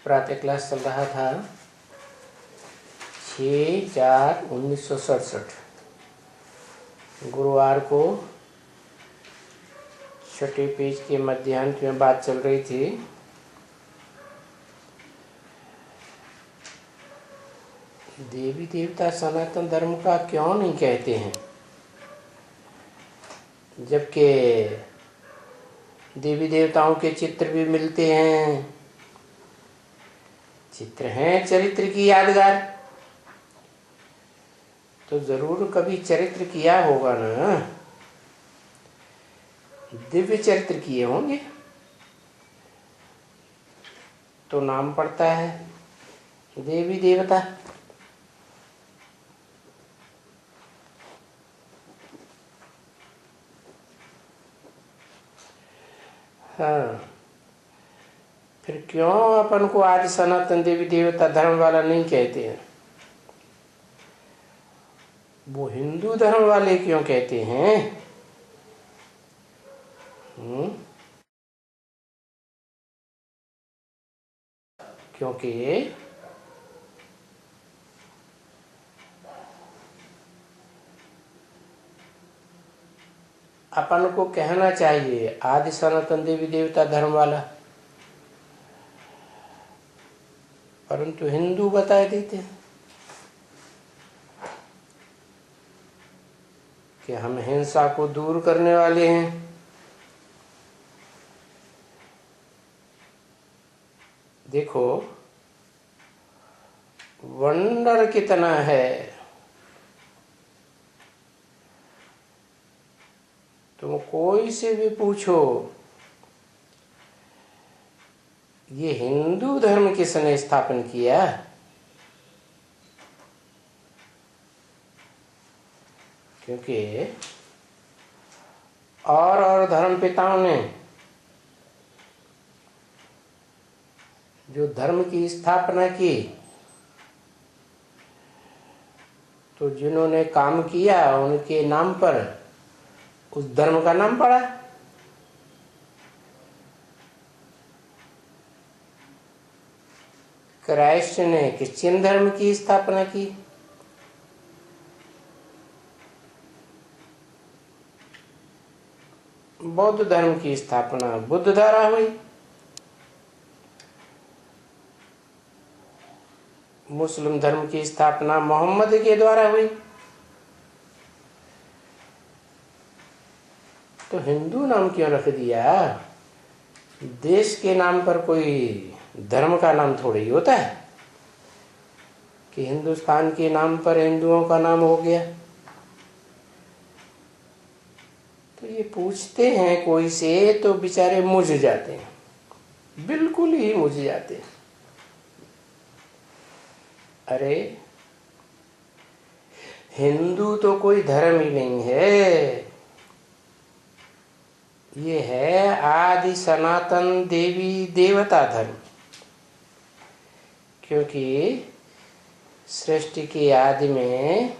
प्रातः क्लास चल रहा था 6/4/1967 गुरुवार को छठे पेज के मध्यांत में बात चल रही थी। देवी देवता सनातन धर्म का क्यों नहीं कहते हैं, जबकि देवी देवताओं के चित्र भी मिलते हैं। चित्र हैं चरित्र की यादगार, तो जरूर कभी चरित्र किया होगा ना, दिव्य चरित्र किए होंगे तो नाम पड़ता है देवी देवता। हाँ, फिर क्यों अपन को आदि सनातन देवी देवता धर्म वाला नहीं कहते हैं? वो हिंदू धर्म वाले क्यों कहते हैं? क्योंकि अपन को कहना चाहिए आदि सनातन देवी देवता धर्म वाला, परंतु हिंदू बता देते हैं कि हम हिंसा को दूर करने वाले हैं। देखो वंडर कितना है, तुम कोई से भी पूछो ये हिंदू धर्म किसने स्थापन किया? क्योंकि और धर्म पिताओं ने जो धर्म की स्थापना की, तो जिन्होंने काम किया उनके नाम पर उस धर्म का नाम पड़ा। क्राइस्ट ने क्रिश्चियन धर्म की स्थापना की, बौद्ध धर्म की स्थापना बुद्ध द्वारा हुई, मुस्लिम धर्म की स्थापना मोहम्मद के द्वारा हुई। तो हिंदू नाम क्यों रख दिया? देश के नाम पर कोई धर्म का नाम थोड़ा ही होता है कि हिंदुस्तान के नाम पर हिंदुओं का नाम हो गया। तो ये पूछते हैं कोई से तो बेचारे मुझ जाते हैं, बिल्कुल ही मुझ जाते हैं। अरे हिंदू तो कोई धर्म ही नहीं है, ये है आदि सनातन देवी देवता धर्म। क्योंकि सृष्टि की आदि में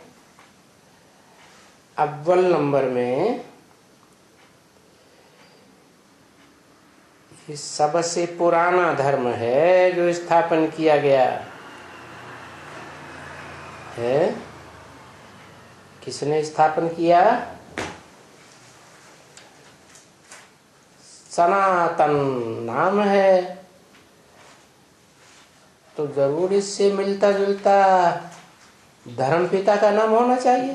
अव्वल नंबर में ये सबसे पुराना धर्म है जो स्थापन किया गया है। किसने स्थापन किया? सनातन नाम है, तो जरूर इससे मिलता जुलता धर्म पिता का नाम होना चाहिए।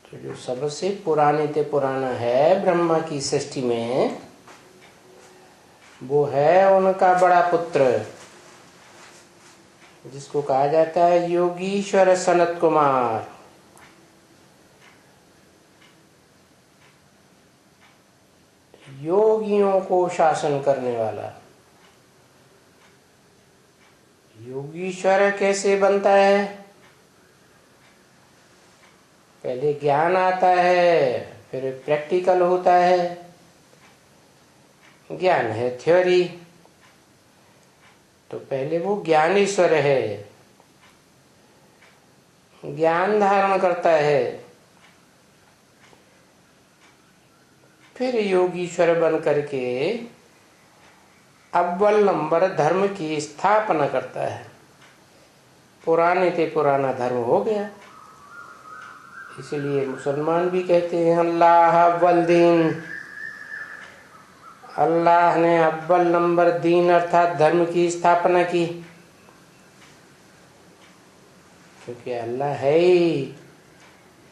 तो जो सबसे पुराने ते पुराना है ब्रह्मा की सृष्टि में, वो है उनका बड़ा पुत्र, जिसको कहा जाता है योगीश्वर सनत कुमार। योगियों को शासन करने वाला। योगीश्वर कैसे बनता है? पहले ज्ञान आता है, फिर प्रैक्टिकल होता है। ज्ञान है थ्योरी, तो पहले वो ज्ञानेश्वर है, ज्ञान धारण करता है, फिर योगीश्वर बन करके अव्वल नंबर धर्म की स्थापना करता है। पुराने ते पुराना धर्म हो गया, इसलिए मुसलमान भी कहते हैं अल्लाह अव्वल दीन। अल्लाह ने अव्वल नंबर दीन अर्थात धर्म की स्थापना की, क्योंकि अल्लाह है ही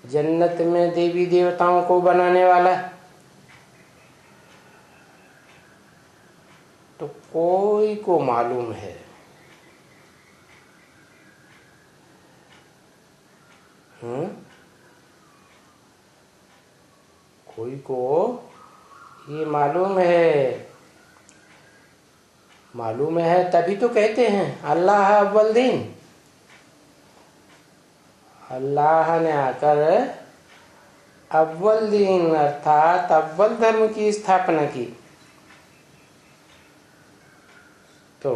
जन्नत में देवी देवताओं को बनाने वाला। तो कोई को मालूम है कोई को ये मालूम है तभी तो कहते हैं अल्लाह अव्वल दीन। अल्लाह ने आकर अव्वल दीन अर्थात अव्वल धर्म की स्थापना की। तो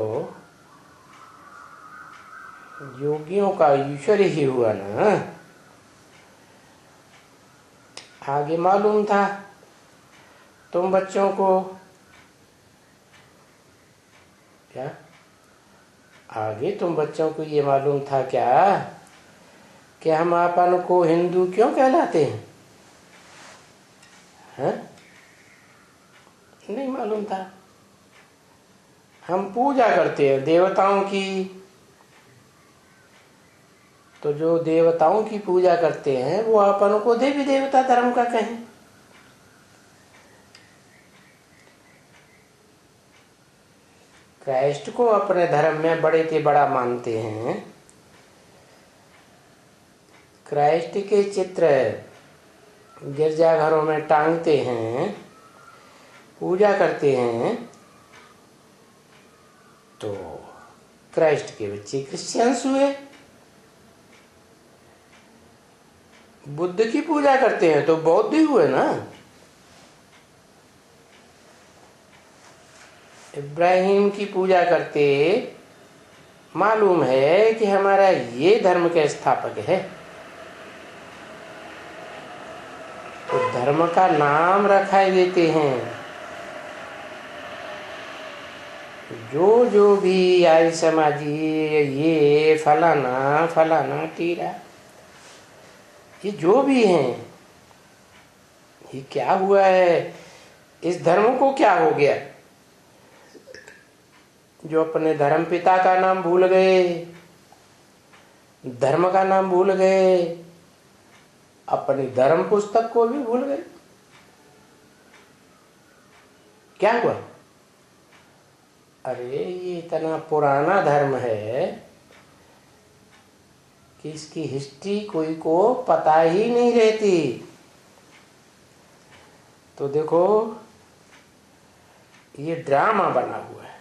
योगियों का ईश्वर ही हुआ ना। आगे मालूम था तुम बच्चों को, क्या आगे तुम बच्चों को ये मालूम था क्या कि हम आपन को हिंदू क्यों कहलाते हैं? नहीं मालूम था। हम पूजा करते हैं देवताओं की, तो जो देवताओं की पूजा करते हैं वो अपन को देवी देवता धर्म का कहें। क्राइस्ट को अपने धर्म में बड़े से बड़ा मानते हैं। क्राइस्ट के चित्र गिरजाघरों में टांगते हैं, पूजा करते हैं। तो क्राइस्ट के बच्चे क्रिश्चियंस हुए। बुद्ध की पूजा करते हैं तो बौद्ध ही हुए ना। इब्राहिम की पूजा करते मालूम है कि हमारा ये धर्म के स्थापक है। तो धर्म का नाम रखा देते हैं। जो भी आर्य समाजी ये फलाना फलाना टीरा ये जो भी हैं, ये क्या हुआ है? इस धर्म को क्या हो गया जो अपने धर्म पिता का नाम भूल गए, धर्म का नाम भूल गए, अपनी धर्म पुस्तक को भी भूल गए। क्या हुआ? अरे ये इतना पुराना धर्म है कि इसकी हिस्ट्री कोई को पता ही नहीं रहती। तो देखो ये ड्रामा बना हुआ है।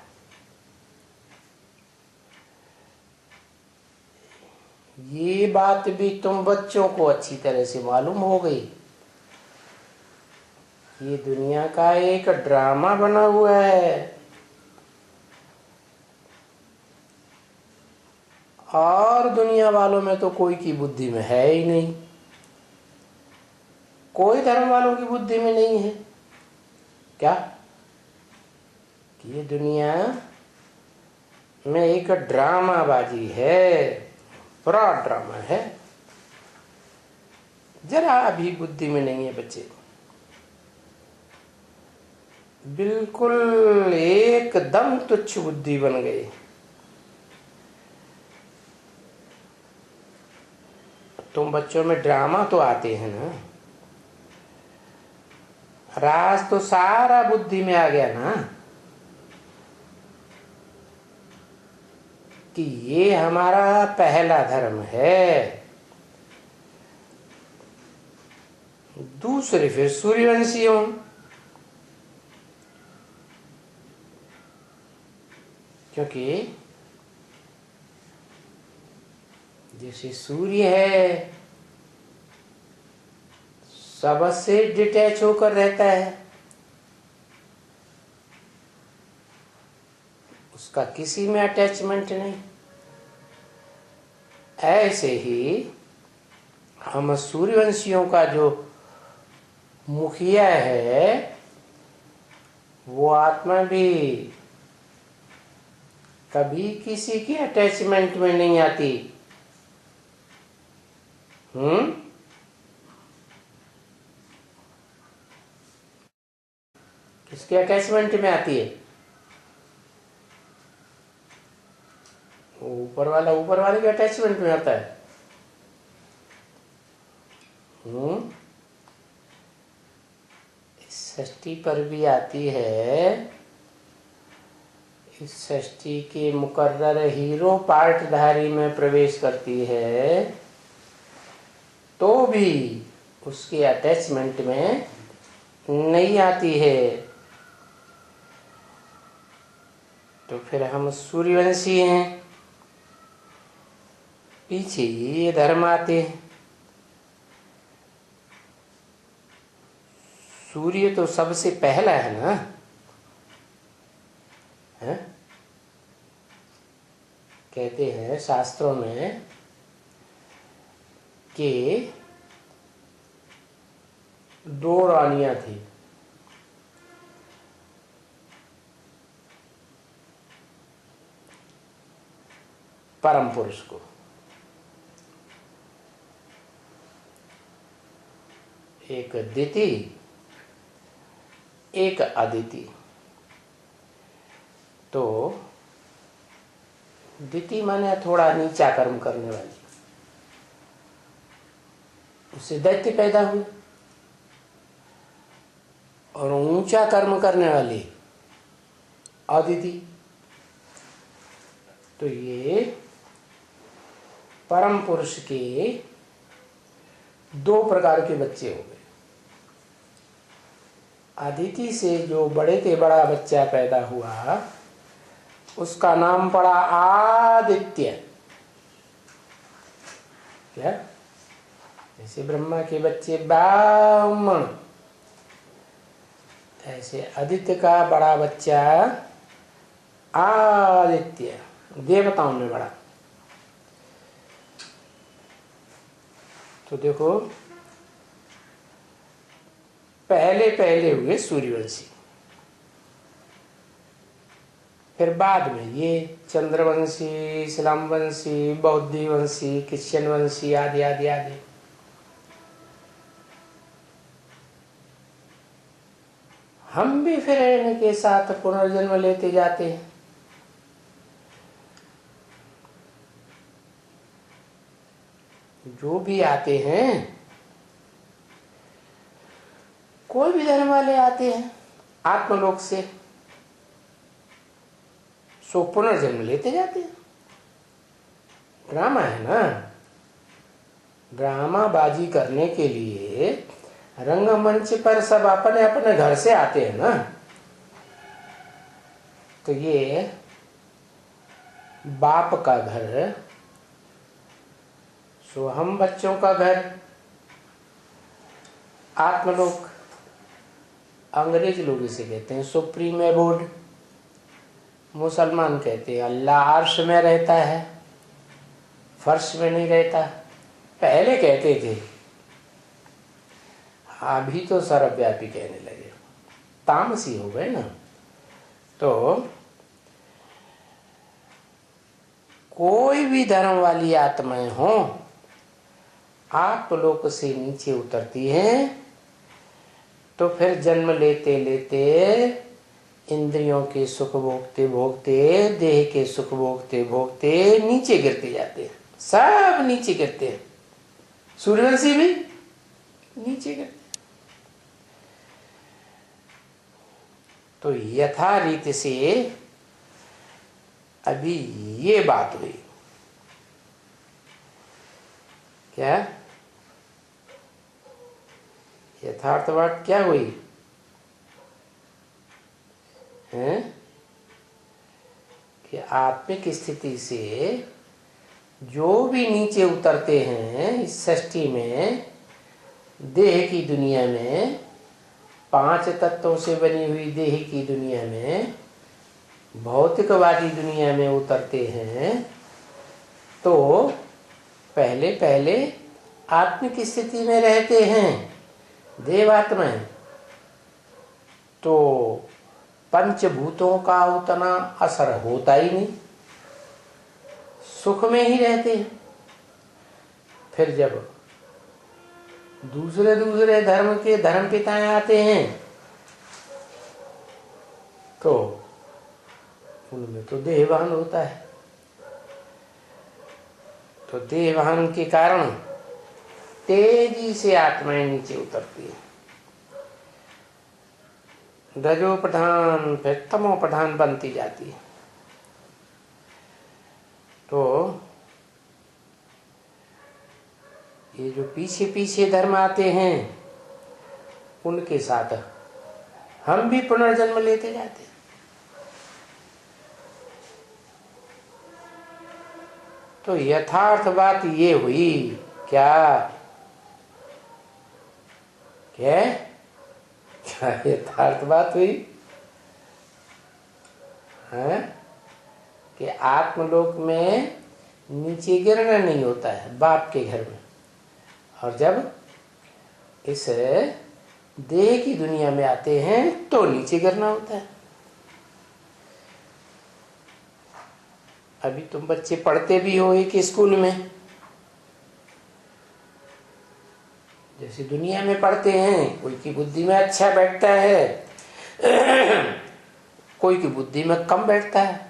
ये बात भी तुम बच्चों को अच्छी तरह से मालूम हो गई। ये दुनिया का एक ड्रामा बना हुआ है और दुनिया वालों में तो कोई की बुद्धि में है ही नहीं, कोई धर्म वालों की बुद्धि में नहीं है क्या कि ये दुनिया में एक ड्रामाबाजी है, बड़ा ड्रामा है। जरा भी बुद्धि में नहीं है बच्चे, बिल्कुल एकदम तुच्छ बुद्धि बन गई। तुम बच्चों में ड्रामा तो आते हैं ना, राज तो सारा बुद्धि में आ गया ना कि ये हमारा पहला धर्म है। दूसरे फिर सूर्यवंशियों, क्योंकि जैसे सूर्य है सबसे डिटैच होकर रहता है, उसका किसी में अटैचमेंट नहीं। ऐसे ही हम सूर्यवंशियों का जो मुखिया है वो आत्मा भी कभी किसी के अटैचमेंट में नहीं आती। किसके अटैचमेंट में आती है? ऊपर वाला ऊपर वाले के अटैचमेंट में आता है। इस षष्ठी पर भी आती है। इस षष्ठी के मुकर्रर हीरो पार्टधारी में प्रवेश करती है तो भी उसके अटैचमेंट में नहीं आती है। तो फिर हम सूर्यवंशी हैं, पीछे ये धर्म आते हैं। सूर्य तो सबसे पहला है ना, है? कहते हैं शास्त्रों में कि 2 रानियां थी। परम पुरुष को, एक दिति एक अदिति। तो दिति माने थोड़ा नीचा कर्म करने वाली, उससे दैत्य पैदा हुए। और ऊंचा कर्म करने वाली अदिति। तो ये परम पुरुष के 2 प्रकार के बच्चे हो गए। अदिति से जो बड़े से बड़ा बच्चा पैदा हुआ उसका नाम पड़ा आदित्य। क्या? जैसे ब्रह्मा के बच्चे ब्राह्मण, ऐसे आदित्य का बड़ा बच्चा आदित्य, देवताओं में बड़ा। तो देखो, पहले पहले हुए सूर्यवंशी, फिर बाद में ये चंद्रवंशी, इस्लामवंशी, बौद्धी वंशी, क्रिश्चियन वंशी आदि आदि आदि। हम भी फिर इनके साथ पुनर्जन्म लेते जाते हैं। जो भी आते हैं, कोई भी धर्म वाले आते हैं आत्मलोक से, सो पुनर्जन्म लेते जाते हैं। ड्रामा है ना, ड्रामाबाजी करने के लिए रंगमंच पर सब अपने अपने घर से आते हैं ना। तो ये बाप का घर, सो हम बच्चों का घर आत्मलोक। अंग्रेज लोग इसे कहते हैं सुप्रीम एबोर्ड। मुसलमान कहते हैं अल्लाह अर्श में रहता है, फर्श में नहीं रहता। पहले कहते थे, अभी तो सर्वव्यापी कहने लगे, तामसी हो गए ना। तो कोई भी धर्म वाली आत्माएं हो, आत्मलोक से नीचे उतरती हैं तो फिर जन्म लेते लेते इंद्रियों के सुख भोगते भोगते, देह के सुख भोगते भोगते नीचे गिरते जाते हैं। सब नीचे गिरते हैं, सूर्यवंशी भी नीचे गिरते। तो यथा रीति से अभी ये बात हुई। क्या यथार्थ बात क्या हुई है कि आत्मिक स्थिति से जो भी नीचे उतरते हैं इस सृष्टि में, देह की दुनिया में, 5 तत्वों से बनी हुई देह की दुनिया में, भौतिकवादी दुनिया में उतरते हैं, तो पहले पहले आत्मिक स्थिति में रहते हैं देवात्माएं। तो पंचभूतों का उतना असर होता ही नहीं। सुख में ही रहते हैं। फिर जब दूसरे दूसरे धर्म के धर्म पिताएं आते हैं तो उनमें तो देहभान होता है। तो देहभान के कारण तेजी से आत्माएं नीचे उतरती है। रजो प्रधान फिर तमो प्रधान बनती जाती है। तो ये जो पीछे पीछे धर्म आते हैं उनके साथ हम भी पुनर्जन्म लेते जाते हैं। तो यथार्थ बात ये हुई क्या क्या क्या यथार्थ बात हुई है कि आत्मलोक में नीचे गिरना नहीं होता है बाप के घर में, और जब इस देह की दुनिया में आते हैं तो नीचे गिरना होता है। अभी तुम बच्चे पढ़ते भी हो एक स्कूल में, जैसे दुनिया में पढ़ते हैं, कोई की बुद्धि में अच्छा बैठता है कोई की बुद्धि में कम बैठता है।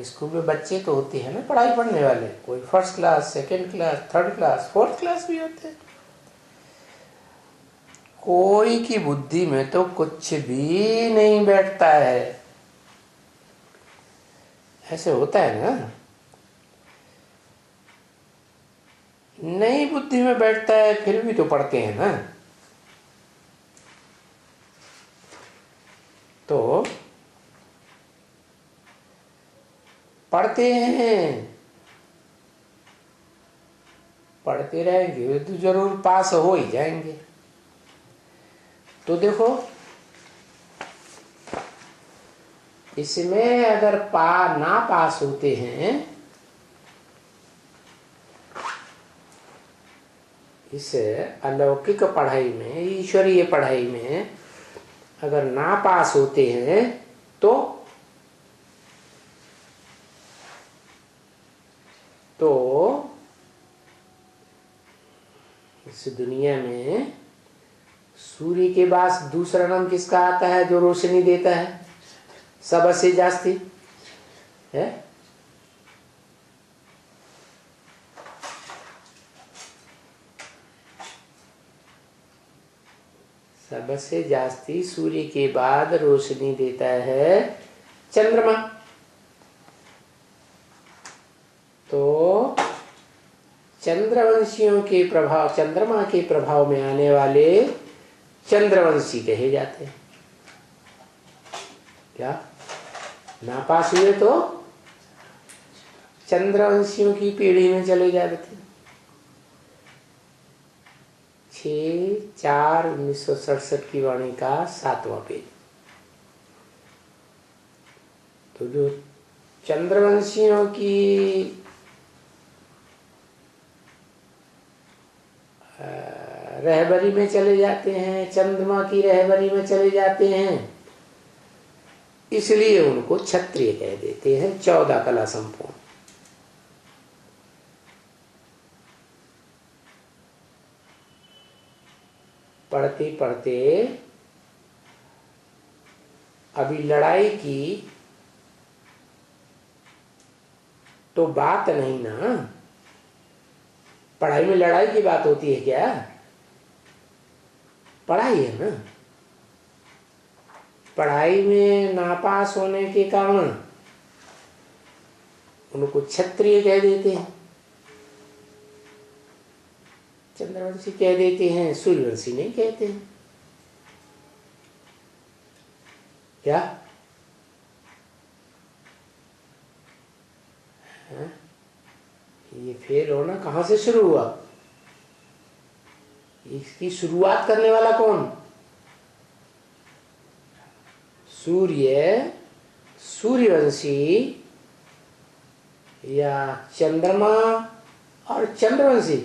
स्कूल में बच्चे तो होते हैं ना पढ़ाई पढ़ने वाले, कोई first class, second class, third class, fourth class भी होते हैं। कोई की बुद्धि में तो कुछ भी नहीं बैठता है। ऐसे होता है ना, नहीं बुद्धि में बैठता है फिर भी तो पढ़ते हैं ना। तो पढ़ते हैं, पढ़ते रहेंगे तो जरूर पास हो ही जाएंगे। तो देखो इसमें अगर ना पास होते हैं, इस अलौकिक पढ़ाई में, ईश्वरीय पढ़ाई में अगर ना पास होते हैं तो इस दुनिया में सूर्य के बाद दूसरा नाम किसका आता है जो रोशनी देता है सबसे जास्ती है? सबसे जास्ती सूर्य के बाद रोशनी देता है चंद्रमा। तो चंद्रवंशियों के प्रभाव, चंद्रमा के प्रभाव में आने वाले चंद्रवंशी कहे जाते हैं। क्या नापास हुए तो चंद्रवंशियों की पीढ़ी में चले जाते थे। 6/4/1967 की वाणी का 7वां पेज। तो जो चंद्रवंशियों की रहबरी में चले जाते हैं, चंद्रमा की रहबरी में चले जाते हैं, इसलिए उनको क्षत्रिय कह देते हैं, 14 कला संपूर्ण। पढ़ते पढ़ते अभी लड़ाई की तो बात नहीं ना, पढ़ाई में लड़ाई की बात होती है क्या? पढ़ाई है ना। पढ़ाई में नापास होने के कारण उनको क्षत्रिय कह देते हैं, चंद्रवंशी कह देते हैं, सूर्यवंशी नहीं कहते हैं। क्या है? ये फेल होना कहां से शुरू हुआ? इसकी शुरुआत करने वाला कौन? सूर्यवंशी या चंद्रमा और चंद्रवंशी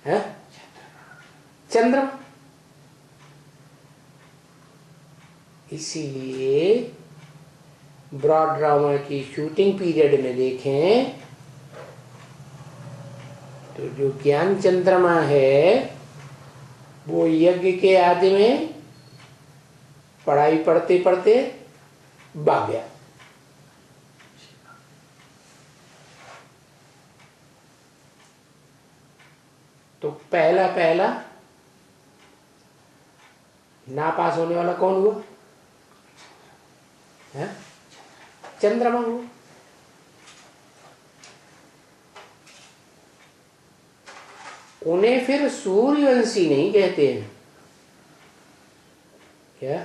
है? चंद्रमा। इसीलिए ब्रॉड ड्रामा की शूटिंग पीरियड में देखें तो जो ज्ञान चंद्रमा है वो यज्ञ के आदि में पढ़ाई पढ़ते पढ़ते भाग गया। तो पहला पहला नापास होने वाला कौन हुआ है? चंद्रमा हुआ। उन्हें फिर सूर्यवंशी नहीं कहते हैं क्या?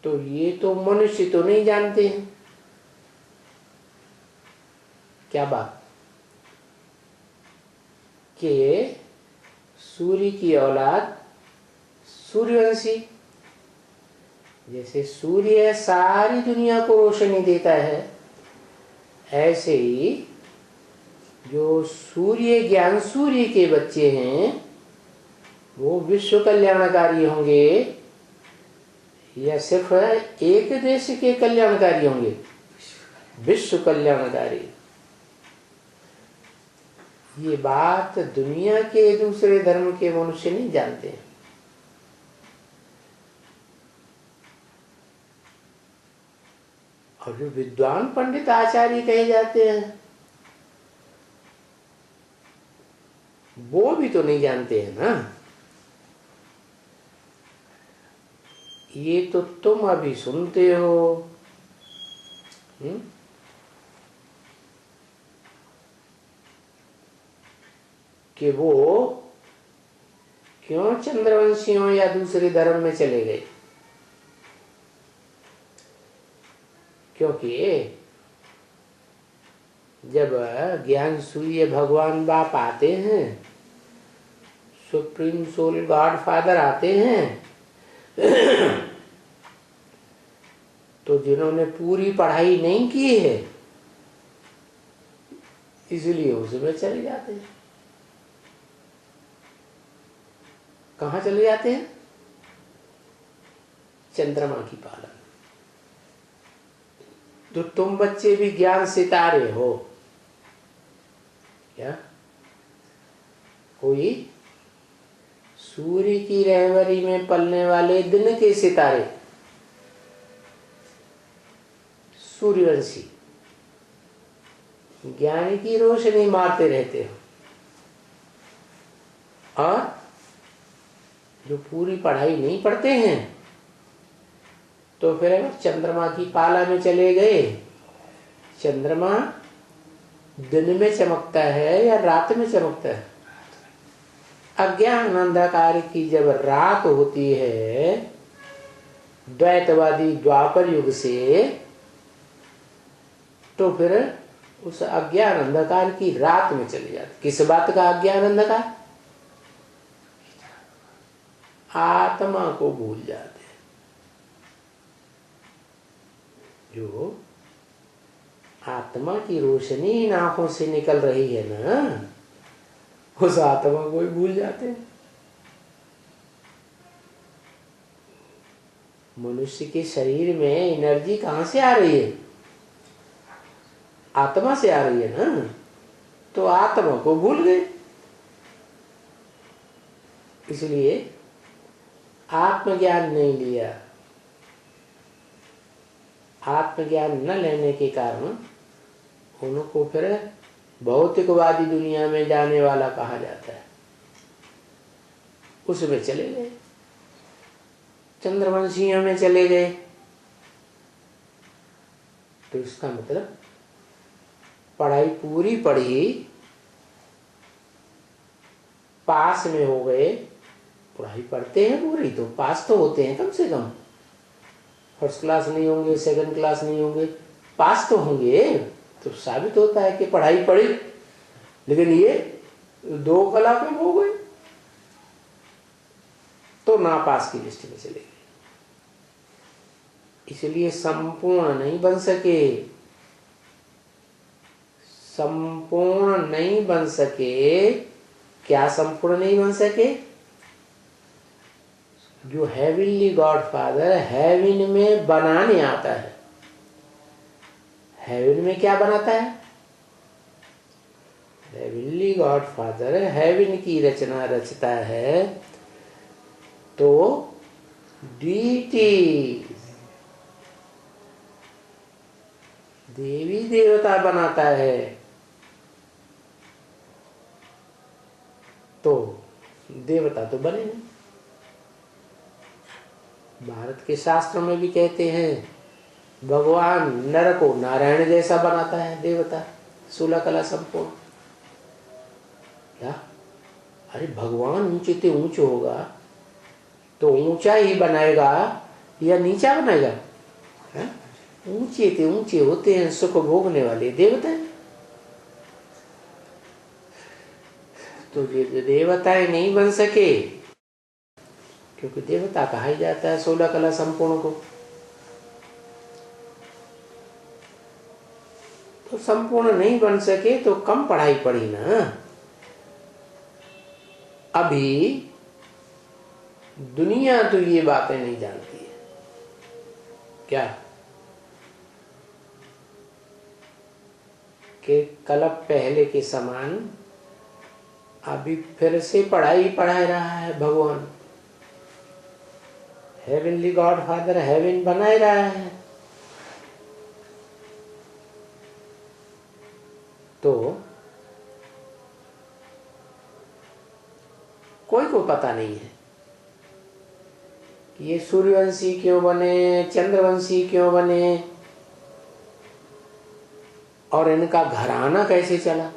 तो ये तो मनुष्य तो नहीं जानते हैं क्या बात कि सूर्य की औलाद सूर्यवंशी, जैसे सूर्य सारी दुनिया को रोशनी देता है, ऐसे ही जो सूर्य ज्ञान सूर्य के बच्चे हैं वो विश्व कल्याणकारी होंगे या सिर्फ एक देश के कल्याणकारी होंगे? विश्व कल्याणकारी। ये बात दुनिया के दूसरे धर्म के मनुष्य नहीं जानते हैं। और जो विद्वान पंडित आचार्य कहे जाते हैं वो भी तो नहीं जानते हैं ना। ये तो तुम अभी सुनते हो। कि वो क्यों चंद्रवंशियों या दूसरे धर्म में चले गए? क्योंकि जब ज्ञान सूर्य भगवान बाप आते हैं, सुप्रीम सोल गॉड फादर आते हैं तो जिन्होंने पूरी पढ़ाई नहीं की है इसलिए उसमें चले जाते हैं। कहाँ चले जाते हैं? चंद्रमा की पालन। तो तुम बच्चे भी ज्ञान सितारे हो क्या? कोई सूर्य की रहबरी में पलने वाले दिन के सितारे, सूर्यवंशी, ज्ञान की रोशनी मारते रहते हो। और जो पूरी पढ़ाई नहीं पढ़ते हैं तो फिर अगर चंद्रमा की पाला में चले गए, चंद्रमा दिन में चमकता है या रात में चमकता है? अज्ञान अंधकार की जब रात होती है द्वैतवादी द्वापर युग से, तो फिर उस अज्ञान अंधकार की रात में चले जाते। किस बात का अज्ञान अंधकार? आत्मा को भूल जाते। जो आत्मा की रोशनी इन आंखों से निकल रही है ना, उस आत्मा को ही भूल जाते हैं। मनुष्य के शरीर में एनर्जी कहाँ से आ रही है? आत्मा से आ रही है ना। तो आत्मा को भूल गए। इसलिए आत्मज्ञान नहीं लिया। आत्मज्ञान न लेने के कारण उनको फिर भौतिकवादी दुनिया में जाने वाला कहा जाता है। उसमें चले गए, चंद्रवंशियों में चले गए। तो इसका मतलब पढ़ाई पूरी पढ़ी, पास में हो गए। पढ़ाई पढ़ते हैं पूरी तो पास तो होते हैं कम से कम। फर्स्ट क्लास नहीं होंगे, सेकंड क्लास नहीं होंगे, पास तो होंगे। तो साबित होता है कि पढ़ाई पढ़ी। लेकिन ये 2 कला में हो गए तो नापास की लिस्ट में चले गए। इसलिए संपूर्ण नहीं बन सके। संपूर्ण नहीं बन सके। क्या संपूर्ण नहीं बन सके? जो हेवनली गॉड फादर हेवन में बनाने आता है। हेवन में क्या बनाता है? हेवनली गॉड फादर हेवन की रचना रचता है, तो डीटी देवी देवता बनाता है, तो देवता तो बने नहीं। भारत के शास्त्र में भी कहते हैं भगवान नर को नारायण जैसा बनाता है देवता, 16 कला संपूर्ण। क्या? अरे भगवान ऊंचे से ऊंचे होगा तो ऊंचा ही बनाएगा या नीचा बनाएगा? ऊंचे से ऊंचे होते हैं सुख भोगने वाले देवता। तो ये देवताएं नहीं बन सके, क्योंकि देवता कहा ही जाता है 16 कला संपूर्ण को। तो संपूर्ण नहीं बन सके तो कम पढ़ाई पड़ी ना। अभी दुनिया तो ये बातें नहीं जानती है। क्या? कि कल पहले के समान अभी फिर से पढ़ाई पढ़ा रहा है भगवान। हेवनली गॉड फादर हेवन बनाए रहा है, तो कोई को पता नहीं है कि ये सूर्यवंशी क्यों बने, चंद्रवंशी क्यों बने, और इनका घराना कैसे चला।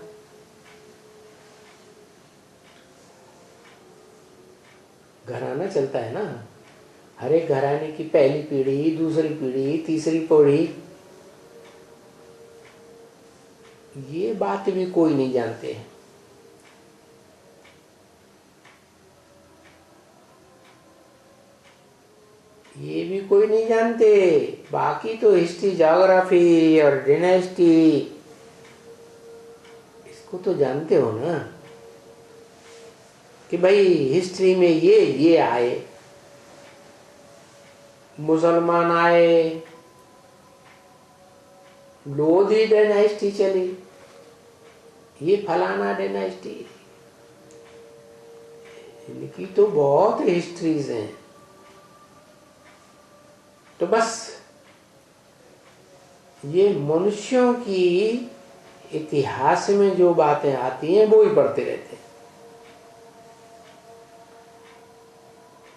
घराना चलता है ना, हर एक घराने की पहली पीढ़ी, दूसरी पीढ़ी, तीसरी पीढ़ी, ये बात भी कोई नहीं जानते हैं। ये भी कोई नहीं जानते। बाकी तो हिस्ट्री, ज्योग्राफी और डायनेस्टी, इसको तो जानते हो ना, कि भाई हिस्ट्री में ये आए, मुसलमान आए, लोधी डायनेस्टी चली, ये फलाना डायनेस्टी, इनकी तो बहुत हिस्ट्रीज हैं। तो बस ये मनुष्यों की इतिहास में जो बातें आती हैं वो ही पढ़ते रहते हैं।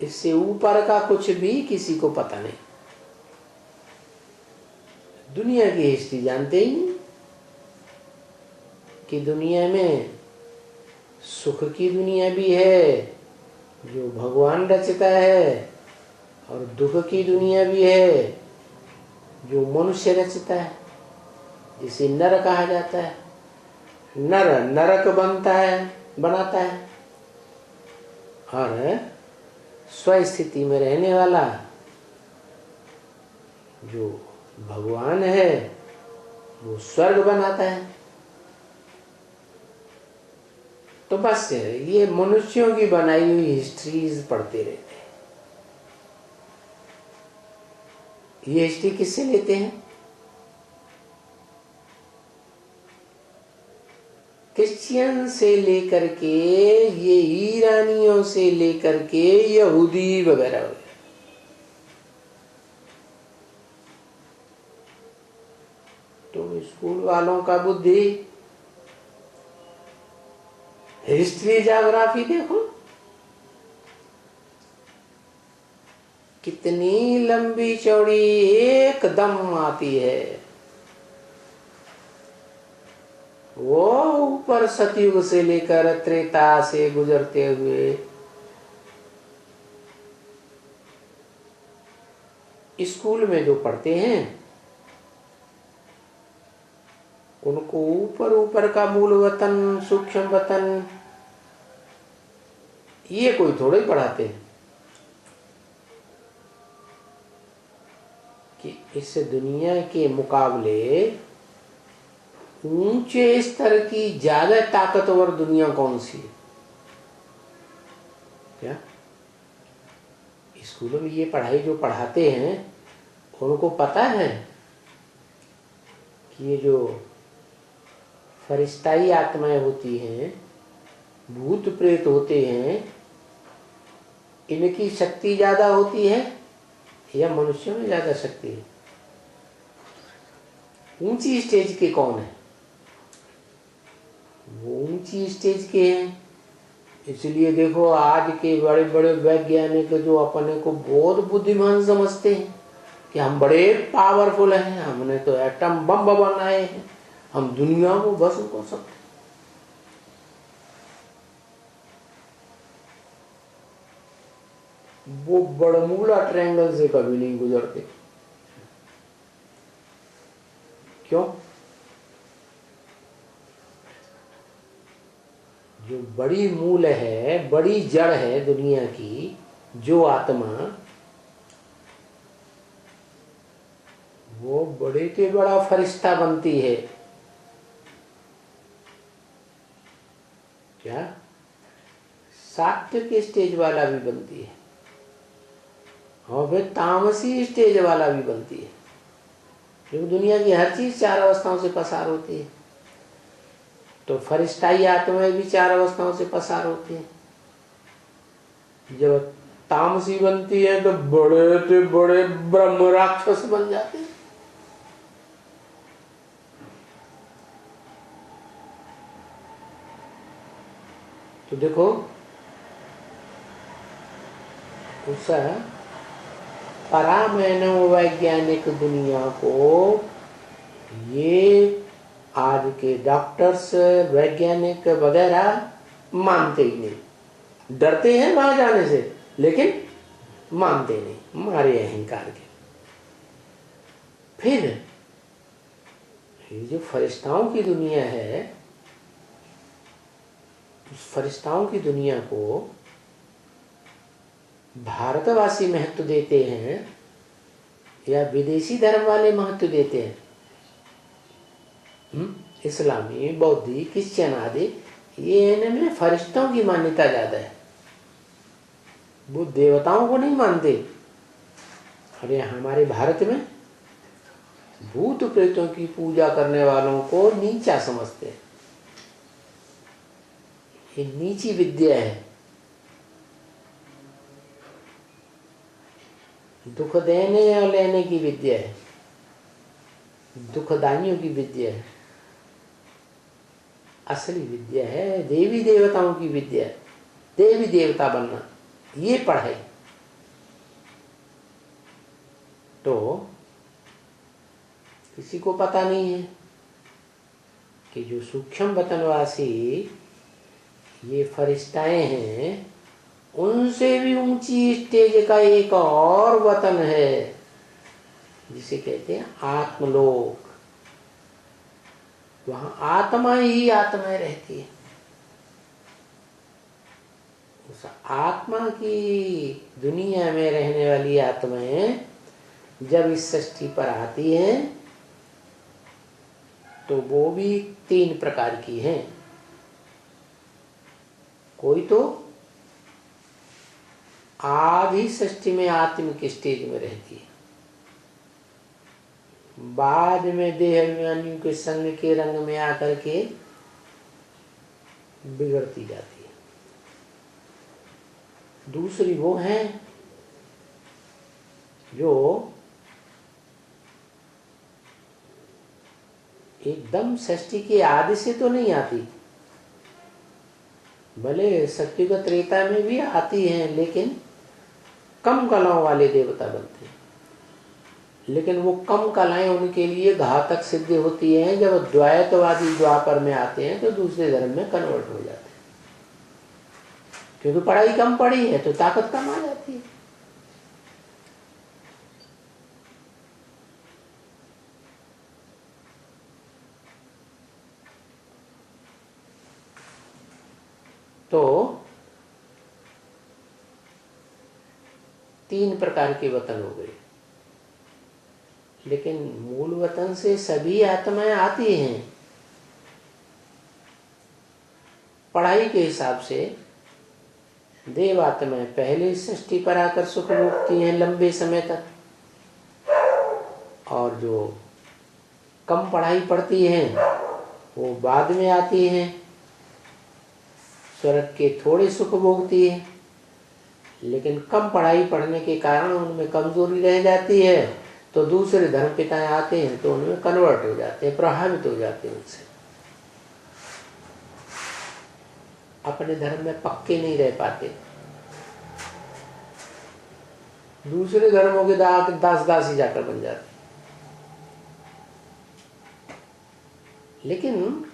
इससे ऊपर का कुछ भी किसी को पता नहीं। दुनिया की हिस्ट्री जानते ही नहीं कि दुनिया में सुख की दुनिया भी है जो भगवान रचता है, और दुख की दुनिया भी है जो मनुष्य रचता है, जिसे नर कहा जाता है। नर नरक बनाता है, और स्वस्थिति में रहने वाला जो भगवान है वो स्वर्ग बनाता है। तो बस ये मनुष्यों की बनाई हुई हिस्ट्रीज पढ़ते रहते हैं। ये हिस्ट्री किससे लेते हैं? क्रिश्चियन से लेकर के, ये ईरानियों से लेकर के यहूदी वगैरह। तो स्कूल वालों का बुद्धि, हिस्ट्री ज्योग्राफी देखो कितनी लंबी चौड़ी एकदम आती है। वो ऊपर सतयुग से लेकर त्रेता से गुजरते हुए स्कूल में जो पढ़ते हैं उनको ऊपर ऊपर का मूल वतन, सूक्ष्म वतन, ये कोई थोड़े ही पढ़ाते हैं कि इस दुनिया के मुकाबले ऊंचे स्तर की ज्यादा ताकतवर दुनिया कौन सी है? क्या स्कूलों में ये पढ़ाई जो पढ़ाते हैं उनको पता है कि ये जो फरिश्ताई आत्माएं होती हैं, भूत प्रेत होते हैं, इनकी शक्ति ज्यादा होती है या मनुष्यों में ज्यादा शक्ति है? ऊंची स्टेज के कौन है? वो ऊंची स्टेज के हैं। इसलिए देखो आज के बड़े बड़े वैज्ञानिक जो अपने को बहुत बुद्धिमान समझते हैं कि हम बड़े पावरफुल हैं, हमने तो एटम बम बनाए हैं, हम दुनिया को भस्म कर सकते। वो बरमूडा ट्रायंगल से कभी नहीं गुजरते। क्यों? जो बड़ी मूल है, बड़ी जड़ है दुनिया की, जो आत्मा, वो बड़े से बड़ा फरिश्ता बनती है। क्या? सात्विक स्टेज वाला भी बनती है और फिर तामसी स्टेज वाला भी बनती है, क्योंकि दुनिया की हर चीज 4 अवस्थाओं से पसार होती है। तो फरिश्ताई आत्माएं भी 4 अवस्थाओं से पसार होती है। जब तामसी बनती है तो बड़े से बड़े ब्रह्म राक्षस बन जाते हैं। तो देखो उस परामैनव वैज्ञानिक दुनिया को ये आज के डॉक्टर्स, वैज्ञानिक वगैरह मानते ही नहीं। डरते हैं वहां जाने से, लेकिन मानते नहीं, मारे अहंकार के। फिर ये जो फरिश्ताओं की दुनिया है, उस फरिश्ताओं की दुनिया को भारतवासी महत्व देते हैं या विदेशी धर्म वाले महत्व देते हैं? इस्लामी, बौद्धी, क्रिश्चियन आदि, ये इनमें फरिश्तों की मान्यता ज्यादा है। वो देवताओं को नहीं मानते। अरे हमारे भारत में भूत प्रेतों की पूजा करने वालों को नीचा समझते हैं। ये नीची विद्या है, दुख देने और लेने की विद्या है, दुखदानियों की विद्या है। असली विद्या है देवी देवताओं की विद्या, देवी देवता बनना, ये पढ़ाई। तो किसी को पता नहीं है कि जो सूक्ष्म वतनवासी ये फरिश्ताएं हैं, उनसे भी ऊंची स्टेज का एक और वतन है जिसे कहते हैं आत्मलोक। वहां आत्मा ही आत्माएं रहती है। उस आत्मा की दुनिया में रहने वाली आत्माएं जब इस सृष्टि पर आती हैं तो वो भी 3 प्रकार की हैं। कोई तो आधी सृष्टि में आत्मिक स्टेज में रहती है, बाद में देह अभिमानियों के संग के रंग में आकर के बिगड़ती जाती है। दूसरी वो है जो एकदम सृष्टि के आदि से तो नहीं आती, भले सत्ययुग त्रेता में भी आती हैं, लेकिन कम कलाओं वाले देवता बनते हैं। लेकिन वो कम कलाएं उनके लिए घातक सिद्ध होती हैं। जब द्वैतवादी द्वापर में आते हैं तो दूसरे धर्म में कन्वर्ट हो जाते हैं, क्योंकि पढ़ाई कम पड़ी है तो ताकत कम आ जाती है। तो 3 प्रकार के वतन हो गए, लेकिन मूल वतन से सभी आत्माएं आती हैं। पढ़ाई के हिसाब से देव आत्माएं पहले सृष्टि पर आकर सुख भोगती हैं लंबे समय तक, और जो कम पढ़ाई पढ़ती हैं वो बाद में आती हैं, स्वर्ग के थोड़े सुख भोगती है। लेकिन कम पढ़ाई पढ़ने के कारण उनमें कमजोरी रह जाती है, तो दूसरे धर्म पिताएं आते हैं तो उनमें कन्वर्ट हो जाते हैं, प्रभावित हो जाते हैं उनसे, अपने धर्म में पक्के नहीं रह पाते, दूसरे धर्मों के दास दासी जाकर बन जाते। लेकिन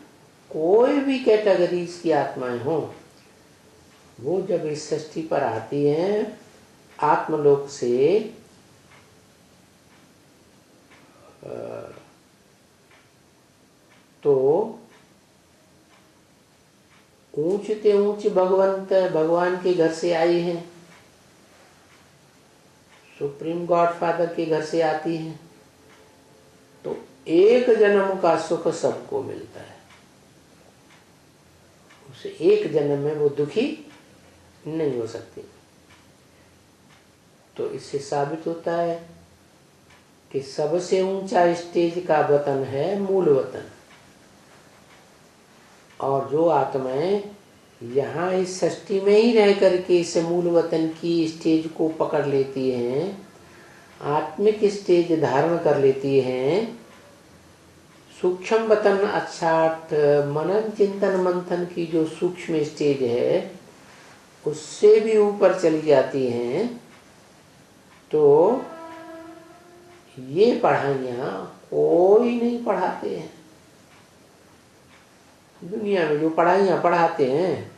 कोई भी कैटेगरीज की आत्माएं हों, वो जब इस सृष्टि पर आती हैं आत्मलोक से, तो ऊंचते ऊंच भगवान के घर से आई हैं, सुप्रीम गॉड फादर के घर से आती हैं, तो एक जन्म का सुख सबको मिलता है, उसे एक जन्म में वो दुखी नहीं हो सकती। तो इससे साबित होता है कि सबसे ऊंचा स्टेज का वतन है मूल वतन, और जो आत्माएं यहाँ इस सृष्टि में ही रह करके इस मूल वतन की स्टेज को पकड़ लेती हैं, आत्मिक स्टेज धारण कर लेती हैं, सूक्ष्म वतन अर्थात मनन चिंतन मंथन की जो सूक्ष्म स्टेज है उससे भी ऊपर चली जाती हैं, तो ये पढ़ाइयाँ कोई नहीं पढ़ाते हैं। दुनिया में जो पढ़ाइयाँ पढ़ाते हैं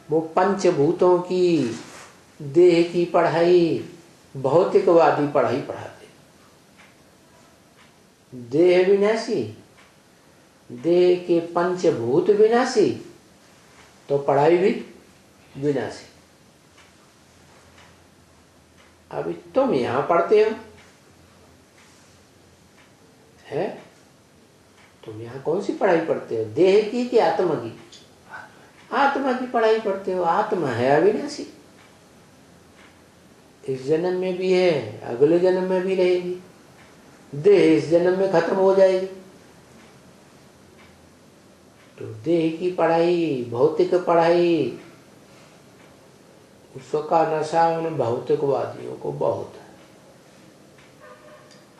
वो पंचभूतों की, देह की पढ़ाई, भौतिकवादी पढ़ाई पढ़ाते। देह विनाशी, देह के पंचभूत विनाशी, तो पढ़ाई भी विनाशी। अभी तुम यहां पढ़ते हो, है तुम यहां कौन सी पढ़ाई पढ़ते हो, देह की कि आत्मा की? आत्मा की पढ़ाई पढ़ते हो। आत्मा है अविनाशी, इस जन्म में भी है, अगले जन्म में भी रहेगी। देह इस जन्म में खत्म हो जाएगी, तो देह की पढ़ाई, भौतिक पढ़ाई, उसका नशा उन भौतिकवादियों को बहुत है।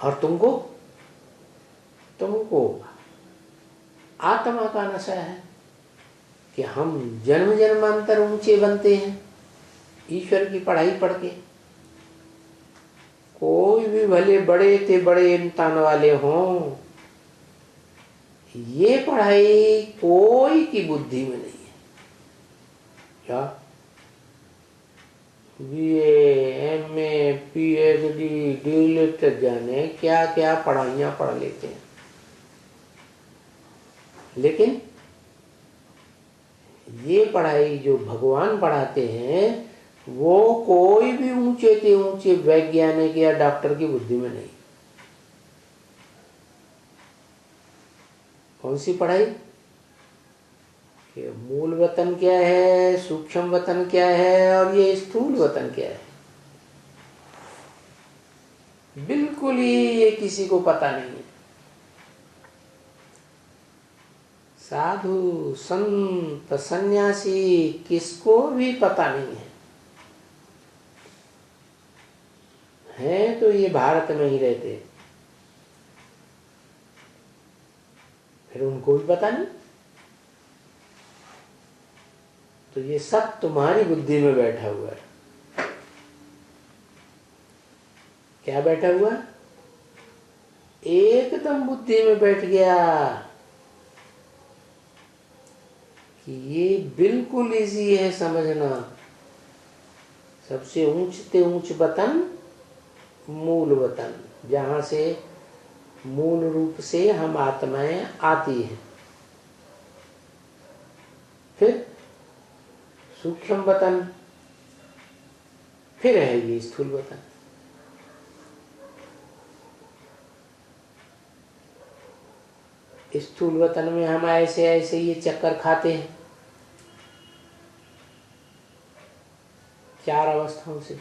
और तुमको आत्मा का नशा है कि हम जन्म जन्मांतर ऊंचे बनते हैं ईश्वर की पढ़ाई पढ़ के। कोई भी भले बड़े ते बड़े इम्तिहान वाले हों, ये पढ़ाई कोई की बुद्धि में नहीं है। क्या बीए, एमए, पीएचडी, डीलिट, जाने क्या क्या पढ़ाइयाँ पढ़ लेते हैं, लेकिन ये पढ़ाई जो भगवान पढ़ाते हैं वो कोई भी ऊंचे से ऊंचे वैज्ञानिक या डॉक्टर की बुद्धि में नहीं। कौन सी पढ़ाई? कि मूल वतन क्या है, सूक्ष्म वतन क्या है, और ये स्थूल वतन क्या है, बिल्कुल ही ये किसी को पता नहीं है। साधु संत सन्यासी किसको भी पता नहीं है तो ये भारत में ही रहते, फिर उनको भी पता नहीं। तो ये सब तुम्हारी बुद्धि में बैठा हुआ है। क्या बैठा हुआ? एकदम बुद्धि में बैठ गया कि ये बिल्कुल इजी है समझना। सबसे ऊंचते ऊंच वतन मूल वतन, जहां से मूल रूप से हम आत्माएं आती हैं। फिर सूक्ष्म वतन, फिर है ये स्थूल वतन। स्थूल वतन में हम ऐसे ऐसे ये चक्कर खाते हैं, 4 अवस्थाओं से,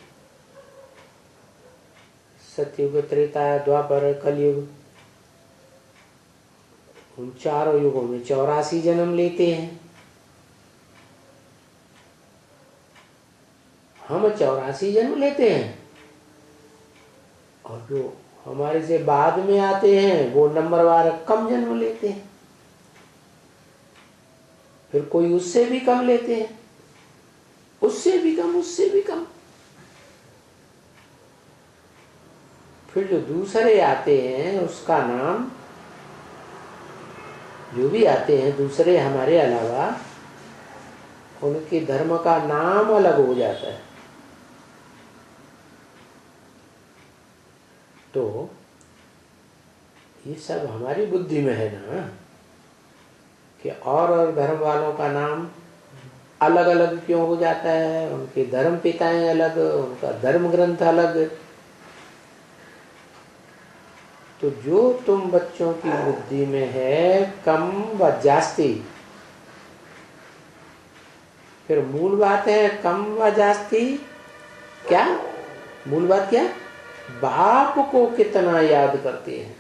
सतयुग, त्रेता, द्वापर, कलयुग। उन चारों युगों में 84 जन्म लेते हैं। हम 84 जन्म लेते हैं, और जो हमारे से बाद में आते हैं वो नंबरवार कम जन्म लेते हैं। फिर कोई उससे भी कम लेते हैं, उससे भी कम, उससे भी कम। फिर जो दूसरे आते हैं उसका नाम, जो भी आते हैं दूसरे हमारे अलावा, उनके धर्म का नाम अलग हो जाता है। तो ये सब हमारी बुद्धि में है ना, कि और धर्म वालों का नाम अलग अलग क्यों हो जाता है, उनके धर्म पिताएं अलग, उनका धर्म ग्रंथ अलग। तो जो तुम बच्चों की बुद्धि में है कम व जास्ती, फिर मूल बात है कम व जास्ती। क्या मूल बात? क्या? बाप को कितना याद करते हैं।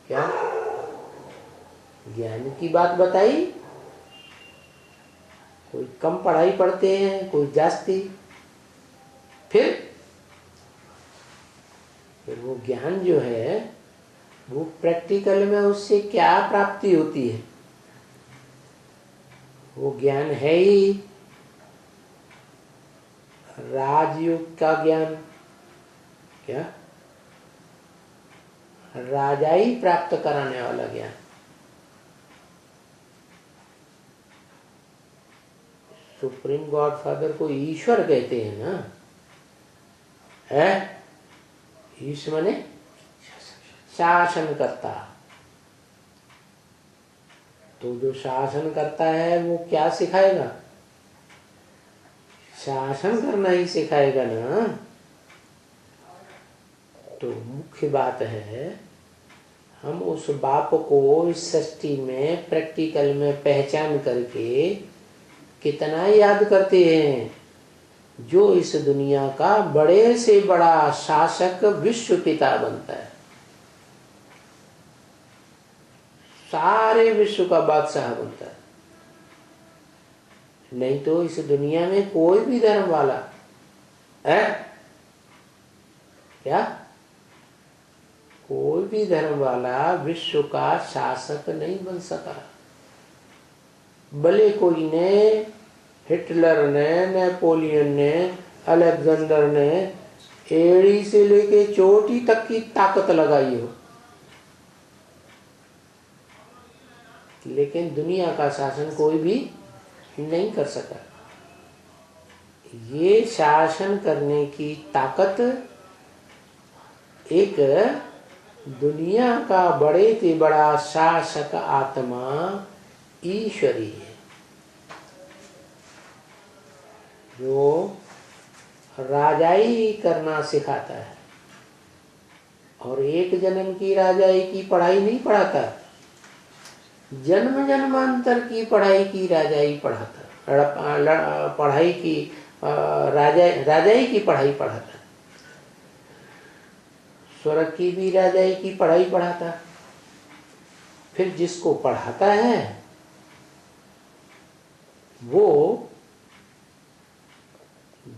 क्या ज्ञान की बात बताई? कोई कम पढ़ाई पढ़ते हैं, कोई जास्ती। फिर वो ज्ञान जो है वो प्रैक्टिकल में उससे क्या प्राप्ति होती है? वो ज्ञान है ही राजयोग का ज्ञान। क्या? राजाई प्राप्त कराने वाला ज्ञान। सुप्रीम गॉडफादर को ईश्वर कहते हैं ना, है? ईश्वर माने शासन करता। तो जो शासन करता है वो क्या सिखाएगा? शासन करना ही सिखाएगा ना। तो मुख्य बात है हम उस बाप को इस सृष्टि में प्रैक्टिकल में पहचान करके कितना याद करते हैं, जो इस दुनिया का बड़े से बड़ा शासक विश्व पिता बनता है, सारे विश्व का बादशाह बनता है। नहीं तो इस दुनिया में कोई भी धर्म वाला है क्या? कोई भी धर्म वाला विश्व का शासक नहीं बन सका। भले कोई ने, हिटलर ने, नेपोलियन ने, अलेक्जेंडर ने एड़ी से लेके चोटी तक की ताकत लगाई हो, लेकिन दुनिया का शासन कोई भी नहीं कर सका। ये शासन करने की ताकत एक दुनिया का बड़े से बड़ा शासक आत्मा ईश्वरी है, जो राजाई करना सिखाता है। और एक जन्म की राजाई की पढ़ाई नहीं पढ़ाता, जन्म जन्मांतर की पढ़ाई की राजाई पढ़ाता, पढ़ाई की राजाई की पढ़ाई पढ़ाता, स्वर्ग की भी राजाई की पढ़ाई पढ़ाता। फिर जिसको पढ़ाता है वो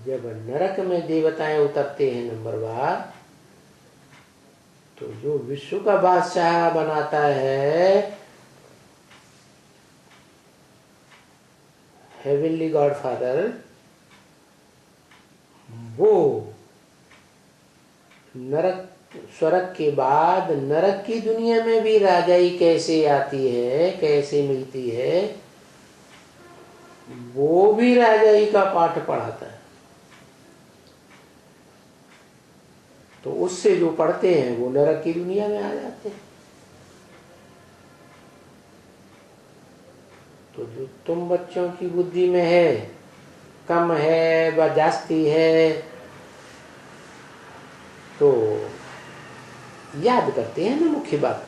जब नरक में देवताएं उतरते हैं नंबरवार, तो जो विश्व का बादशाह बनाता है हेवनली गॉडफादर, वो नरक स्वर्ग के बाद नरक की दुनिया में भी राजाई कैसे आती है, कैसे मिलती है, वो भी राजाई का पाठ पढ़ाता है। तो उससे जो पढ़ते हैं वो नरक की दुनिया में आ जाते हैं। तो जो तुम बच्चों की बुद्धि में है कम है व जास्ती है, तो याद करते हैं ना। मुख्य बात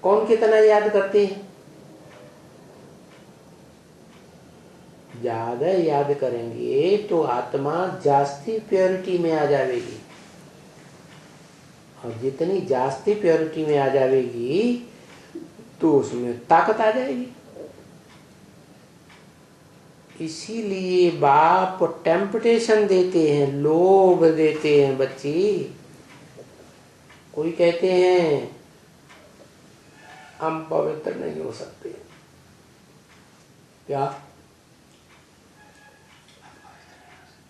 कौन कितना याद करते हैं? ज्यादा याद करेंगे तो आत्मा जास्ती प्योरिटी में आ जाएगी, और जितनी जास्ती प्योरिटी में आ जाएगी तो उसमें ताकत आ जाएगी। इसीलिए बाप टेम्पटेशन देते हैं, लोभ देते हैं। बच्ची, कोई कहते हैं हम पवित्र नहीं हो सकते, क्या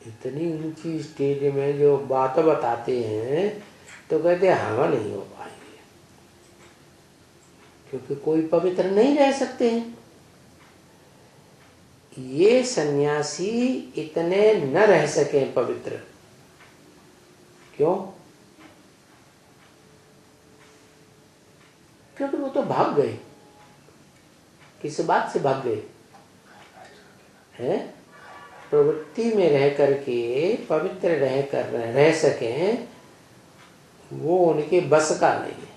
इतनी ऊंची स्टेज में जो बात बताते हैं तो कहते हैं हम नहीं हो पाएंगे, क्योंकि कोई पवित्र नहीं रह सकते हैं। ये सन्यासी इतने न रह सके पवित्र, क्यों? क्योंकि वो तो भाग गए। किस बात से भाग गए हैं? प्रवृत्ति में रह करके पवित्र रह सकें, वो उनके बस का नहीं है।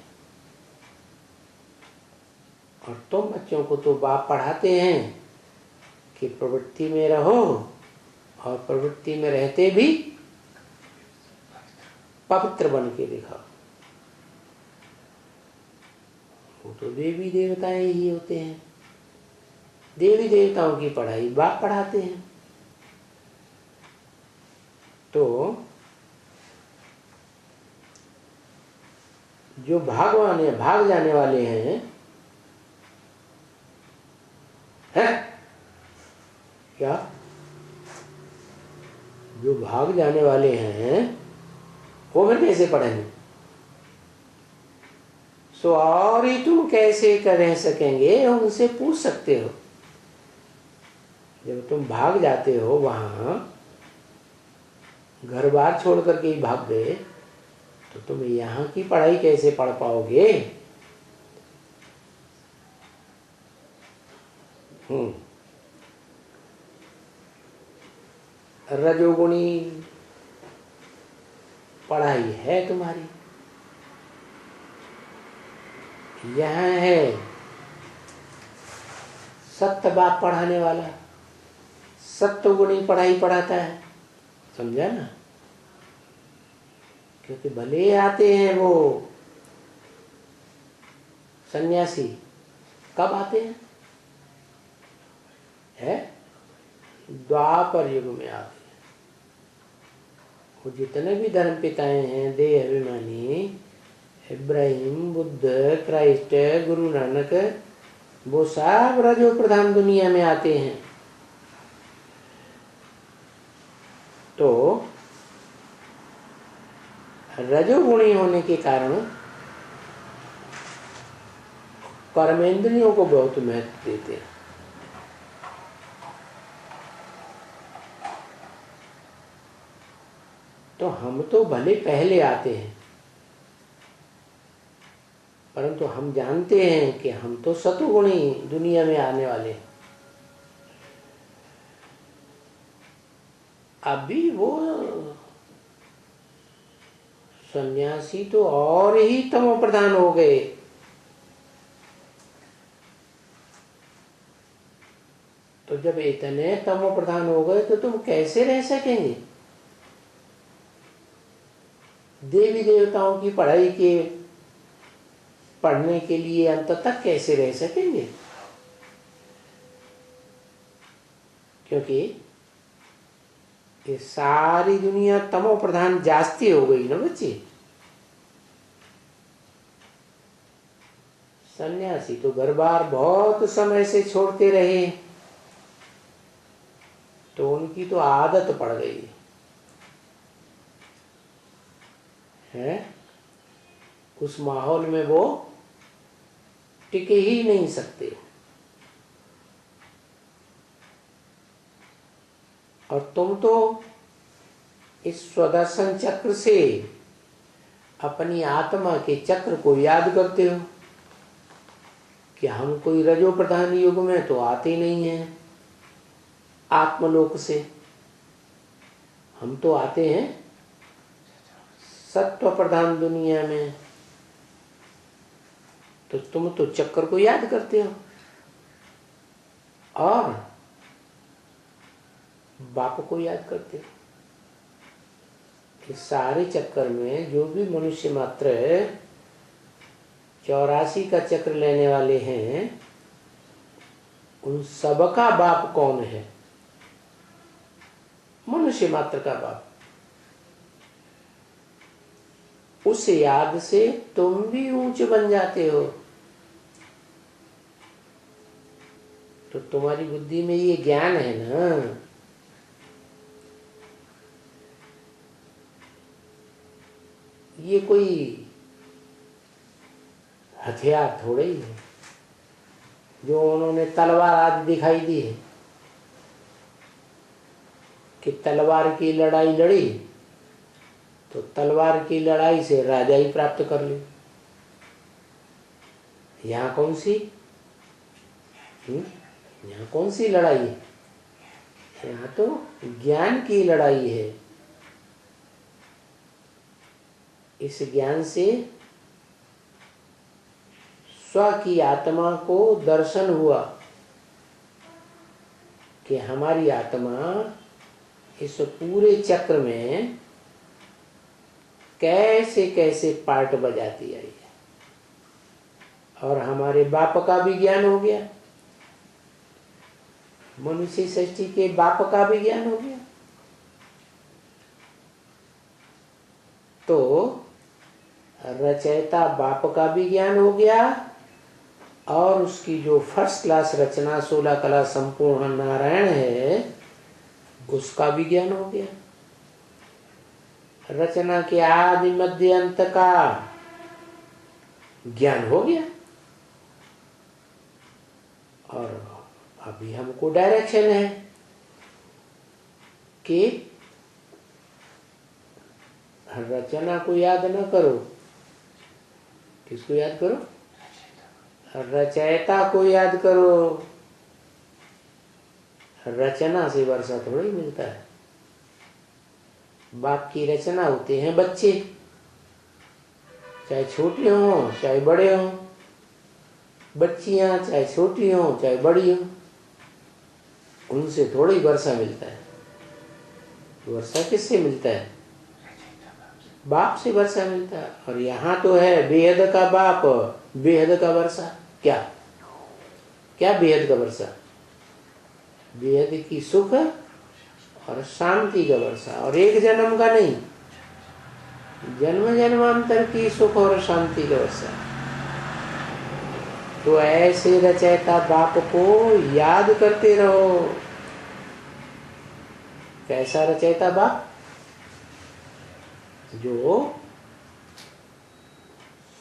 और तुम बच्चों को तो बाप पढ़ाते हैं कि प्रवृत्ति में रहो, और प्रवृत्ति में रहते भी पवित्र बन के दिखाओ। वो तो देवी देवताएं ही होते हैं, देवी देवताओं की पढ़ाई बाप पढ़ाते हैं। तो जो भाग जाने वाले हैं, क्या जो भाग जाने वाले हैं वो फिर कैसे पढ़ेंगे? सो और ही तुम कैसे कर सकेंगे, उनसे पूछ सकते हो। जब तुम भाग जाते हो, वहां घर बार छोड़ करके ही भाग गए, तो तुम यहाँ की पढ़ाई कैसे पढ़ पाओगे? रजोगुणी पढ़ाई है तुम्हारी, यहाँ है सत्य बाप पढ़ाने वाला, सत्वगुणी पढ़ाई पढ़ाता है, समझा ना? क्योंकि भले आते हैं वो सन्यासी, कब आते हैं? द्वापर युग में आते हैं। वो जितने भी धर्म पिताएं हैं, देह अभिमानी, इब्राहिम, बुद्ध, क्राइस्ट, गुरु नानक, वो सब रजो प्रधान दुनिया में आते हैं। तो रजोगुणी होने के कारण कर्मेंद्रियों को बहुत महत्व देते हैं। तो हम तो भले पहले आते हैं, परंतु हम जानते हैं कि हम तो सतुगुणी दुनिया में आने वाले हैं। अभी वो सन्यासी तो और ही तमो प्रधान हो गए। तो जब इतने तमो प्रधान हो गए तो तुम कैसे रह सकेंगे? देवी देवताओं की पढ़ाई के पढ़ने के लिए अंत तक कैसे रह सकेंगे? क्योंकि ये सारी दुनिया तमो प्रधान जास्ती हो गई ना बच्चे। सन्यासी तो घर बार बहुत समय से छोड़ते रहे, तो उनकी तो आदत पड़ गई है। उस माहौल में वो टिके ही नहीं सकते। और तुम तो इस स्वदर्शन चक्र से अपनी आत्मा के चक्र को याद करते हो कि हम कोई रजो प्रधान युग में तो आते नहीं हैं। आत्मलोक से हम तो आते हैं सत्व प्रधान दुनिया में। तो तुम तो चक्र को याद करते हो, और बाप को याद करते हो। इस सारे चक्कर में जो भी मनुष्य मात्र 84 का चक्र लेने वाले हैं, उन सबका बाप कौन है? मनुष्य मात्र का बाप। उस याद से तुम भी ऊंच बन जाते हो। तो तुम्हारी बुद्धि में ये ज्ञान है ना, ये कोई हथियार थोड़े ही है जो उन्होंने तलवार आज दिखाई दी है कि तलवार की लड़ाई लड़ी तो तलवार की लड़ाई से राजा ही प्राप्त कर ली। यहाँ कौन सी यहाँ कौन सी लड़ाई है? यहाँ तो ज्ञान की लड़ाई है। इस ज्ञान से स्व की आत्मा को दर्शन हुआ कि हमारी आत्मा इस पूरे चक्र में कैसे कैसे पार्ट बजाती आई है। और हमारे बाप का भी ज्ञान हो गया, मनुष्य सृष्टि के बाप का भी ज्ञान हो गया। तो रचयिता बाप का भी ज्ञान हो गया और उसकी जो फर्स्ट क्लास रचना 16 कला संपूर्ण नारायण है उसका भी ज्ञान हो गया। रचना के आदि मध्य अंत का ज्ञान हो गया। और अभी हमको डायरेक्शन है कि रचना को याद न करो। किसको याद करो? रचयिता को याद करो। रचना से वर्षा थोड़ा ही मिलता है। बाप की रचना होते हैं बच्चे, चाहे छोटे हों चाहे बड़े हों, बच्चियां चाहे छोटी हों चाहे बड़ी हों, उनसे थोड़ी वर्षा मिलता है। वर्षा किससे मिलता है? बाप से वर्षा मिलता है। और यहाँ तो है बेहद का बाप, बेहद का वर्षा। क्या क्या बेहद का वर्षा? बेहद की सुख और शांति का वर्षा। और एक जन्म का नहीं, जन्म जन्मांतर की सुख और शांति का वर्षा। तो ऐसे रचयिता बाप को याद करते रहो। कैसा रचयिता बाप? जो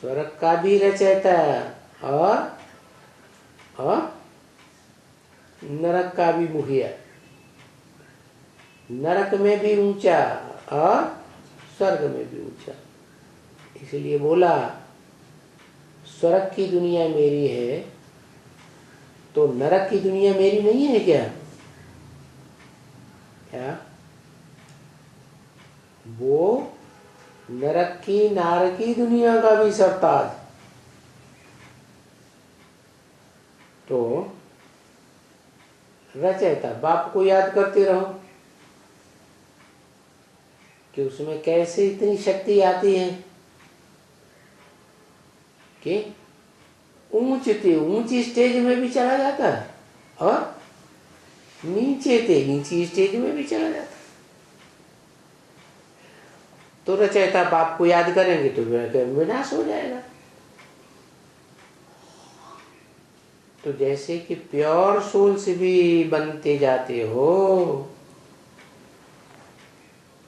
स्वर्ग का भी रचयिता और नरक का भी मुखिया। नरक में भी ऊंचा और स्वर्ग में भी ऊंचा। इसलिए बोला स्वर्ग की दुनिया मेरी है तो नरक की दुनिया मेरी नहीं है क्या? क्या वो नरक की नारकी दुनिया का भी सरताज। तो रचयिता बाप को याद करते रहो कि उसमें कैसे इतनी शक्ति आती है कि ऊंचे ऊंची स्टेज में भी चला जाता है और नीची स्टेज में भी चला जाता है। तो रचयिता बाप को याद करेंगे तो विनाश हो जाएगा। तो जैसे कि प्योर सोल से भी बनते जाते हो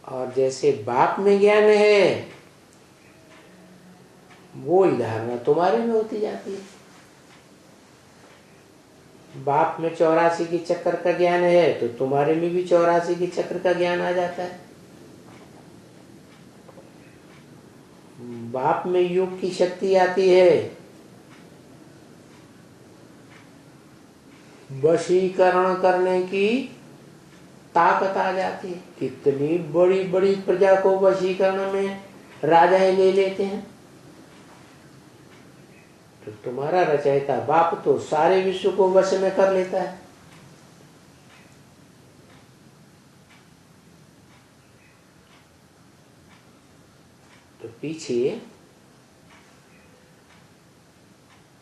और जैसे बाप में ज्ञान है वो ही धारणा तुम्हारे में होती जाती है। बाप में 84 की चक्र का ज्ञान है तो तुम्हारे में भी 84 की चक्र का ज्ञान आ जाता है। बाप में योग की शक्ति आती है, वशीकरण करने की ताकत आ जाती है। कितनी बड़ी बड़ी प्रजा को वशीकरण में राजा ही ले लेते हैं। तो तुम्हारा रचयिता बाप तो सारे विश्व को वश में कर लेता है। तो पीछे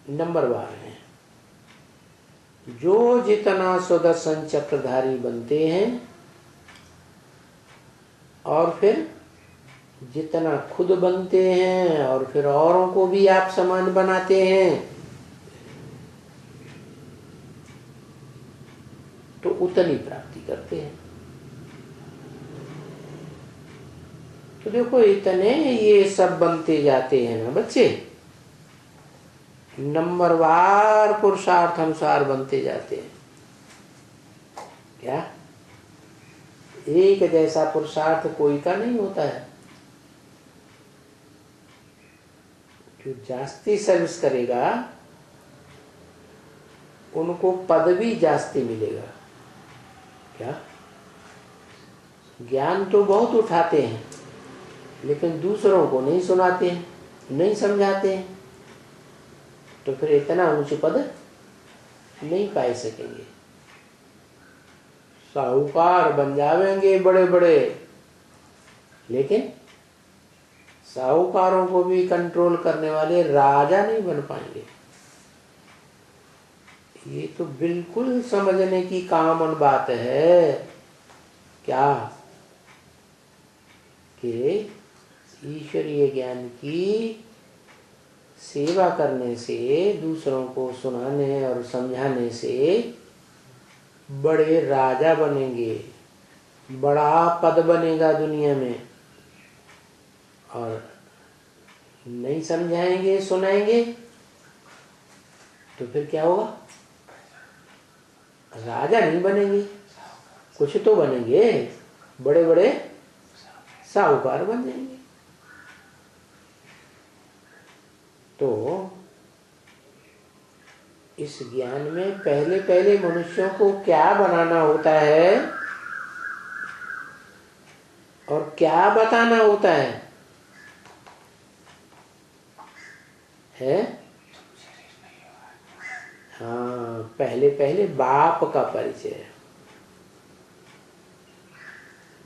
नंबर 12 है, जो जितना सुदर्शन चक्रधारी बनते हैं और फिर जितना खुद बनते हैं और फिर औरों को भी आप समान बनाते हैं, तो उतनी प्राप्ति करते हैं। तो देखो इतने ये सब बनते जाते हैं ना बच्चे, नंबरवार पुरुषार्थ अनुसार बनते जाते हैं। क्या एक जैसा पुरुषार्थ कोई का नहीं होता है। जो जास्ती सर्विस करेगा उनको पद भी जास्ती मिलेगा। क्या ज्ञान तो बहुत उठाते हैं लेकिन दूसरों को नहीं सुनाते हैं, नहीं समझाते हैं, तो फिर इतना ऊंचे पद नहीं पाए सकेंगे। साहूकार बन जाएंगे बड़े बड़े, लेकिन साहूकारों को भी कंट्रोल करने वाले राजा नहीं बन पाएंगे। ये तो बिल्कुल समझने की कॉमन बात है। क्या कि ईश्वरीय ज्ञान की सेवा करने से, दूसरों को सुनाने और समझाने से बड़े राजा बनेंगे, बड़ा पद बनेगा दुनिया में। और नहीं समझाएंगे सुनाएंगे तो फिर क्या होगा? राजा नहीं बनेंगे, कुछ तो बनेंगे, बड़े बड़े साहूकार बन जाएंगे। तो इस ज्ञान में पहले पहले मनुष्यों को क्या बनाना होता है और क्या बताना होता है? हाँ, पहले पहले बाप का परिचय।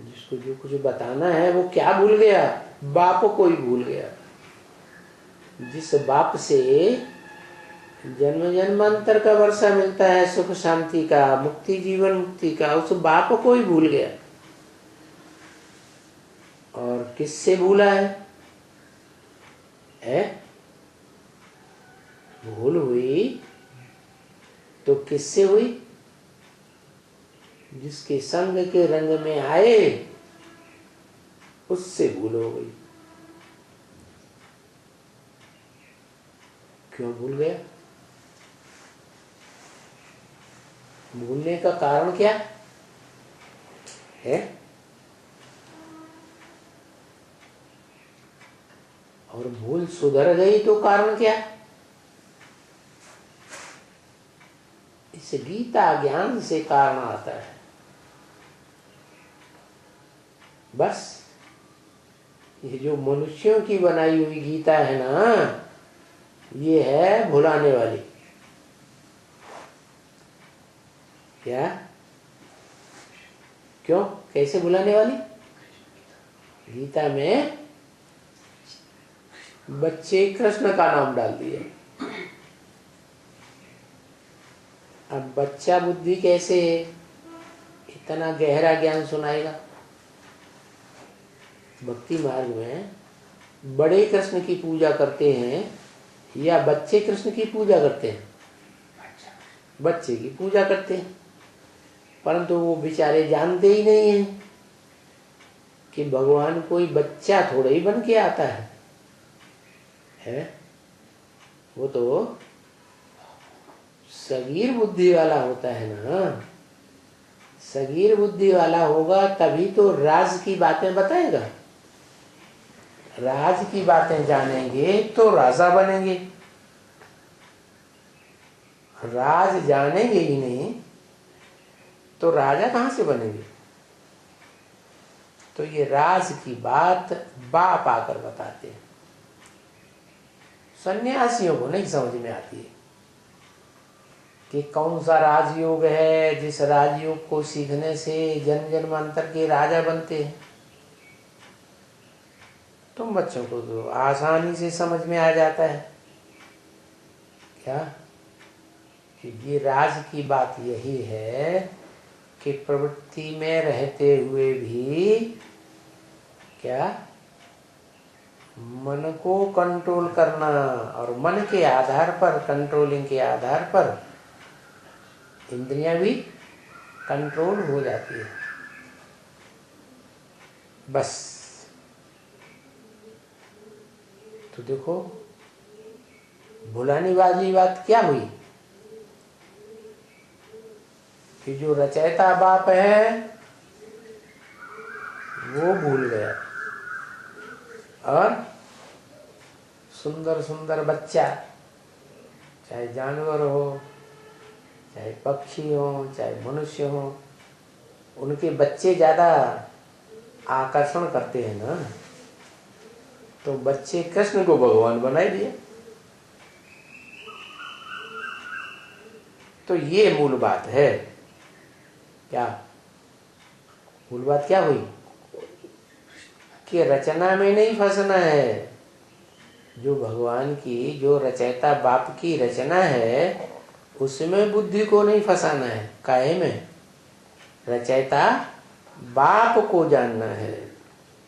जिसको जो कुछ बताना है वो क्या भूल गया? बाप को ही भूल गया। जिस बाप से जन्म जन्मांतर का वर्षा मिलता है, सुख शांति का, मुक्ति जीवन मुक्ति का, उस बाप को ही भूल गया। और किससे भूला है? भूल हुई तो किससे हुई? जिसके संग के रंग में आए उससे भूल हो गई। क्यों भूल गया? भूलने का कारण क्या है? और भूल सुधर गई तो कारण क्या? इस गीता ज्ञान से कारण आता है। बस ये जो मनुष्यों की बनाई हुई गीता है ना, ये है भुलाने वाली। क्या? क्यों? कैसे भुलाने वाली? गीता में बच्चे कृष्ण का नाम डाल दिए। अब बच्चा बुद्धि कैसे इतना गहरा ज्ञान सुनाएगा? भक्ति मार्ग में बड़े कृष्ण की पूजा करते हैं या बच्चे कृष्ण की पूजा करते हैं? बच्चे की पूजा करते हैं, परंतु वो बेचारे जानते ही नहीं हैं कि भगवान कोई बच्चा थोड़ा ही बन के आता है? वो तो सगीर बुद्धि वाला होता है ना। सगीर बुद्धि वाला होगा तभी तो राज की बातें बताएगा। राज की बातें जानेंगे तो राजा बनेंगे। राज जानेंगे ही नहीं तो राजा कहां से बनेंगे? तो ये राज की बात बाप आकर बताते हैं। सन्यासियों को नहीं समझ में आती है कि कौन सा राजयोग है जिस राजयोग को सीखने से जन्म जन्मांतर के राजा बनते हैं। तुम बच्चों को तो आसानी से समझ में आ जाता है क्या कि ये राज की बात यही है कि प्रवृत्ति में रहते हुए भी क्या मन को कंट्रोल करना, और मन के आधार पर, कंट्रोलिंग के आधार पर इंद्रियां भी कंट्रोल हो जाती है। बस तो देखो भुलाने वाली बात क्या हुई कि जो रचयिता बाप है वो भूल गया, और सुंदर सुंदर बच्चा, चाहे जानवर हो, चाहे पक्षी हो, चाहे मनुष्य हो, उनके बच्चे ज्यादा आकर्षण करते हैं ना, तो बच्चे कृष्ण को भगवान बनाए दिए। तो ये मूल बात है। क्या मूल बात क्या हुई कि रचना में नहीं फंसना है। जो भगवान की, जो रचयिता बाप की रचना है उसमें बुद्धि को नहीं फंसाना है। काहे में? रचयिता बाप को जानना है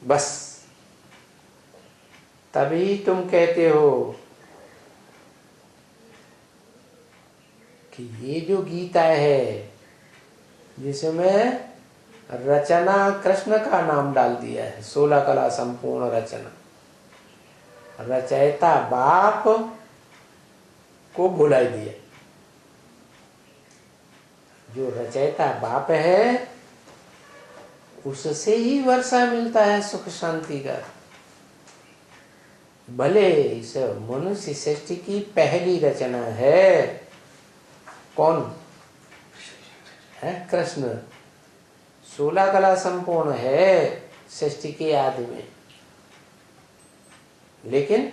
बस। तभी तुम कहते हो कि ये जो गीता है जिसमें रचना कृष्ण का नाम डाल दिया है, 16 कला संपूर्ण रचना, रचयिता बाप को भुला दिया। जो रचयिता बाप है उससे ही वर्षा मिलता है सुख शांति का। भले इस मनुष्य सृष्टि की पहली रचना है कौन है? कृष्ण। 16 कला संपूर्ण है सृष्टि के आदि में, लेकिन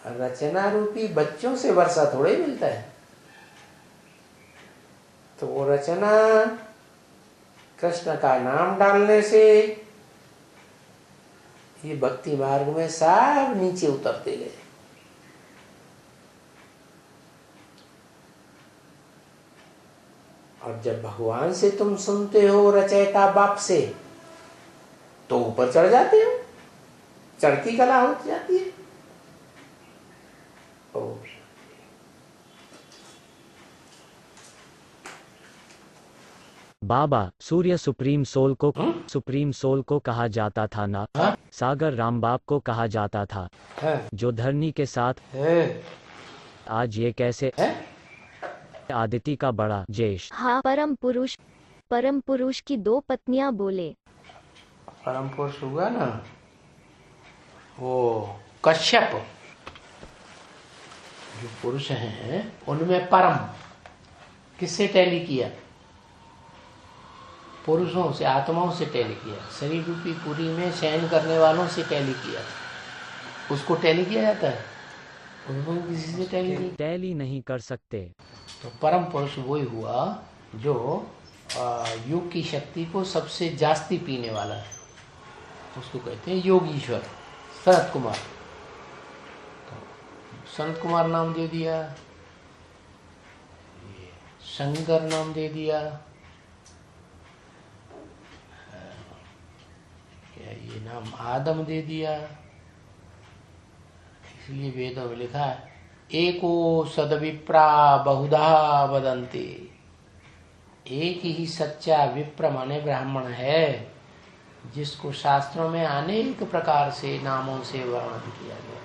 रचना रूपी बच्चों से वर्षा थोड़े मिलता है। तो वो रचना कृष्ण का नाम डालने से ये भक्ति मार्ग में सब नीचे उतरते गए। और जब भगवान से तुम सुनते हो रचयिता बाप से तो ऊपर चढ़ जाते हो, चढ़ती कला हो जाती है। बाबा, सूर्य सुप्रीम सोल को कहा जाता था ना? सागर राम बाप को कहा जाता था जो धरनी के साथ है। आज ये कैसे आदिति का बड़ा ज्येष्ठ। हाँ, परम पुरुष की 2 पत्नियां बोले। परम पुरुष हुआ ना वो कश्यप, जो पुरुष हैं उनमें परम किससे टैली किया? पुरुषों से, आत्माओं से टैली किया। शरीर रूपी पुरी में शयन करने वालों से टैली किया। उसको टैली किया जाता है, उन्होंने किसी से टैली नहीं कर सकते। तो परम पुरुष वही हुआ जो योग की शक्ति को सबसे जास्ती पीने वाला है। उसको कहते हैं योगीश्वर। सनत कुमार, तो सनत कुमार नाम दे दिया, शंकर नाम दे दिया, ये नाम आदम दे दिया। इसलिए वेदों में लिखा है एको सदविप्रा बहुधा वदन्ते। एक ही सच्चा विप्र माने ब्राह्मण है जिसको शास्त्रों में अनेक प्रकार से नामों से वर्णन किया गया।